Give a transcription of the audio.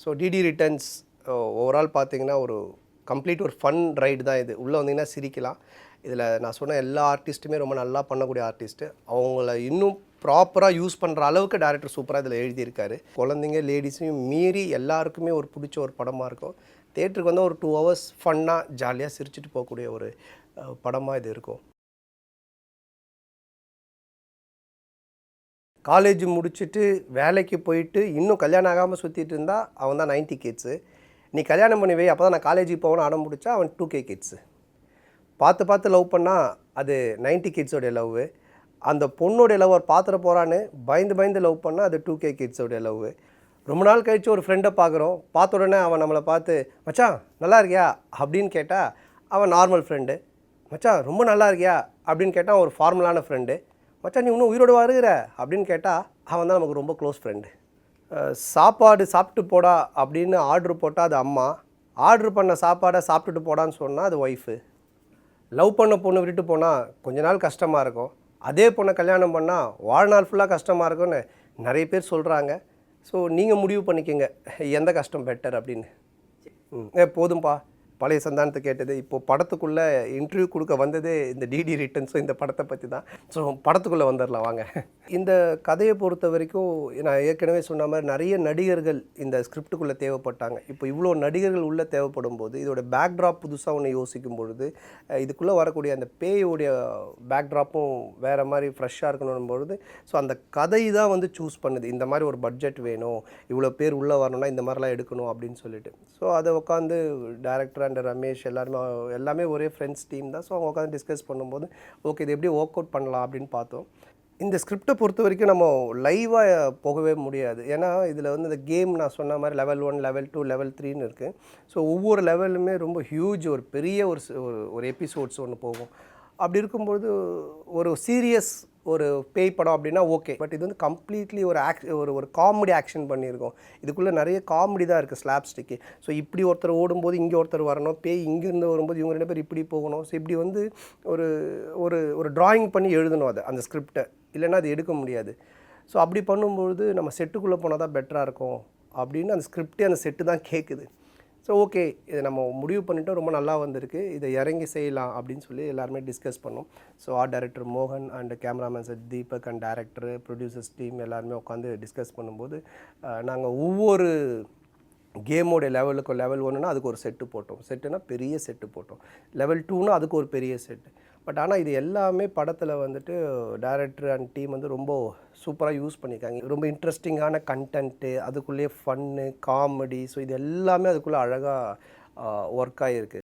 So DD returns overall பார்த்தீங்கன்னா ஒரு complete ஒரு ஃபன் ரைடு தான் இது. உள்ளே வந்தீங்கன்னா சிரிக்கலாம். இதில் நான் சொன்ன எல்லா ஆர்டிஸ்ட்டுமே ரொம்ப நல்லா பண்ணக்கூடிய ஆர்டிஸ்ட்டு. அவங்கள இன்னும் ப்ராப்பராக யூஸ் பண்ணுற அளவுக்கு டேரக்டர் சூப்பராக இதில் எழுதியிருக்காரு. குழந்தைங்க லேடிஸையும் மீறி எல்லாருக்குமே ஒரு பிடிச்ச ஒரு படமாக இருக்கும். தேட்டருக்கு வந்து ஒரு 2 ஹவர்ஸ் ஃபன்னாக ஜாலியாக சிரிச்சுட்டு போகக்கூடிய ஒரு படமாக இது இருக்கும். காலேஜ் முடிச்சுட்டு வேலைக்கு போயிட்டு இன்னும் கல்யாணம் ஆகாமல் சுற்றிட்டு இருந்தால் அவன் தான் 90 கிட்ஸு. நீ கல்யாணம் பண்ணி வை, அப்போ தான் நான் காலேஜுக்கு போகணும்னு அடம் பிடிச்சா அவன் 2K கிட்ஸு. பார்த்து பார்த்து லவ் பண்ணால் அது 90 கிட்ஸோடைய லவ்வு. அந்த பொண்ணோடைய லவ்வர் பார்த்துட போகிறான்னு பயந்து பயந்து லவ் பண்ணால் அது 2K கிட்ஸோடைய லவ்வு. ரொம்ப நாள் கழித்து ஒரு ஃப்ரெண்டை பார்க்குறோம், பார்த்த உடனே அவன் நம்மளை பார்த்து மச்சான் நல்லா இருக்கியா அப்படின்னு கேட்டால் அவன் நார்மல் ஃப்ரெண்டு. மச்சான் ரொம்ப நல்லா இருக்கியா அப்படின்னு கேட்டால் ஒரு ஃபார்மலான ஃப்ரெண்டு. மச்சான் நீ இன்னும் உயிரோடு வருகிற அப்படின்னு கேட்டால் அவன் தான் நமக்கு ரொம்ப க்ளோஸ் ஃப்ரெண்டு. சாப்பாடு சாப்பிட்டு போடா அப்படின்னு ஆர்ட்ரு போட்டால் அது அம்மா. ஆர்ட்ரு பண்ண சாப்பாடை சாப்பிட்டுட்டு போடான்னு சொன்னால் அது ஒய்ஃபு. லவ் பண்ண பொண்ணு விட்டுட்டு போனால் கொஞ்ச நாள் கஷ்டமாக இருக்கும். அதே பொண்ணை கல்யாணம் பண்ணால் வாழ்நாள் ஃபுல்லாக கஷ்டமாக இருக்கும்னு நிறைய பேர் சொல்கிறாங்க. ஸோ நீங்கள் முடிவு பண்ணிக்கோங்க எந்த கஷ்டம் பெட்டர் அப்படின்னு. போதும்பா பழைய சந்தானத்தை கேட்டது. இப்போது படத்துக்குள்ளே இன்டர்வியூ கொடுக்க வந்ததே இந்த டிடி ரிட்டர்ன்ஸும் இந்த படத்தை பற்றி தான். ஸோ படத்துக்குள்ளே வந்துடலாம் வாங்க. இந்த கதையை பொறுத்த வரைக்கும் நான் ஏற்கனவே சொன்ன மாதிரி நிறைய நடிகர்கள் இந்த ஸ்கிரிப்டுக்குள்ளே தேவைப்பட்டாங்க. இப்போ இவ்வளோ நடிகர்கள் உள்ளே தேவைப்படும் போது இதோட பேக்ட்ராப் புதுசாக ஒன்று யோசிக்கும் பொழுது இதுக்குள்ளே வரக்கூடிய அந்த பேயோடைய பேக்ட்ராப்பும் வேறு மாதிரி ஃப்ரெஷ்ஷாக இருக்கணும் பொழுது ஸோ அந்த கதை தான் வந்து சூஸ் பண்ணுது. இந்த மாதிரி ஒரு பட்ஜெட் வேணும், இவ்வளோ பேர் உள்ளே வரணும்னா இந்த மாதிரிலாம் எடுக்கணும் அப்படின்னு சொல்லிட்டு. ஸோ அதை உட்காந்து டேரக்டர் அண்ட் ரமேஷ் எல்லாமே ஒரே ஃப்ரெண்ட்ஸ் டீம் தான். ஸோ அவங்க உட்காந்து டிஸ்கஸ் பண்ணும்போது ஓகே இது எப்படி ஒர்க் அவுட் பண்ணலாம் அப்படின்னு பார்த்தோம். இந்த ஸ்கிரிப்டை பொறுத்த வரைக்கும் நம்ம லைவாக போகவே முடியாது. ஏன்னா இதில் வந்து இந்த கேம் நான் சொன்ன மாதிரி லெவல் 1, லெவல் 2, லெவல் 3ன்னு இருக்குது. ஸோ ஒவ்வொரு லெவலுமே ரொம்ப ஹியூஜ் ஒரு பெரிய ஒரு எபிசோட்ஸ் ஒன்று போகும். அப்படி இருக்கும்பொழுது ஒரு சீரியஸ் ஒரு பேய் படம் அப்படின்னா ஓகே. பட் இது வந்து கம்ப்ளீட்லி ஒரு காமெடி ஆக்ஷன் பண்ணியிருக்கோம். இதுக்குள்ளே நிறைய காமெடி தான் இருக்குது, ஸ்லாப் ஸ்டிக்கு. ஸோ இப்படி ஒருத்தர் ஓடும்போது இங்கே ஒருத்தர் வரணும், பேய் இங்கேருந்து வரும்போது இவங்க 2 பேர் இப்படி போகணும். ஸோ இப்படி வந்து ஒரு ஒரு ஒரு ட்ராயிங் பண்ணி எழுதணும் அதை அந்த ஸ்கிரிப்டை, இல்லைன்னா அது எடுக்க முடியாது. ஸோ அப்படி பண்ணும்பொழுது நம்ம செட்டுக்குள்ளே போனால் தான் பெட்டராக இருக்கும் அப்படின்னு அந்த ஸ்கிரிப்டே அந்த செட்டு தான் கேட்குது. ஸோ ஓகே இதை நம்ம முடிவு பண்ணிவிட்டோம், ரொம்ப நல்லா வந்திருக்கு, இதை இறங்கி செய்யலாம் அப்படின்னு சொல்லி எல்லாருமே டிஸ்கஸ் பண்ணோம். ஸோ ஆர்ட் டைரக்டர் மோகன் and cameraman sir Deepak and director producers team எல்லாருமே உட்காந்து டிஸ்கஸ் பண்ணும்போது நாங்கள் ஒவ்வொரு கேமோடைய லெவலுக்கும் லெவல் 1னா அதுக்கு ஒரு செட்டு போட்டோம், செட்டுனா பெரிய செட்டு போட்டோம், லெவல் 2னா அதுக்கு ஒரு பெரிய செட்டு. பட் ஆனால் இது எல்லாமே படத்தில் வந்துட்டு டைரக்டர் அண்ட் டீம் வந்து ரொம்ப சூப்பராக யூஸ் பண்ணியிருக்காங்க. ரொம்ப இன்ட்ரெஸ்டிங்கான கண்டென்ட்டு, அதுக்குள்ளேயே ஃபன்னு காமெடி, ஸோ இது எல்லாமே அதுக்குள்ளே அழகாக ஒர்க் ஆகிருக்கு.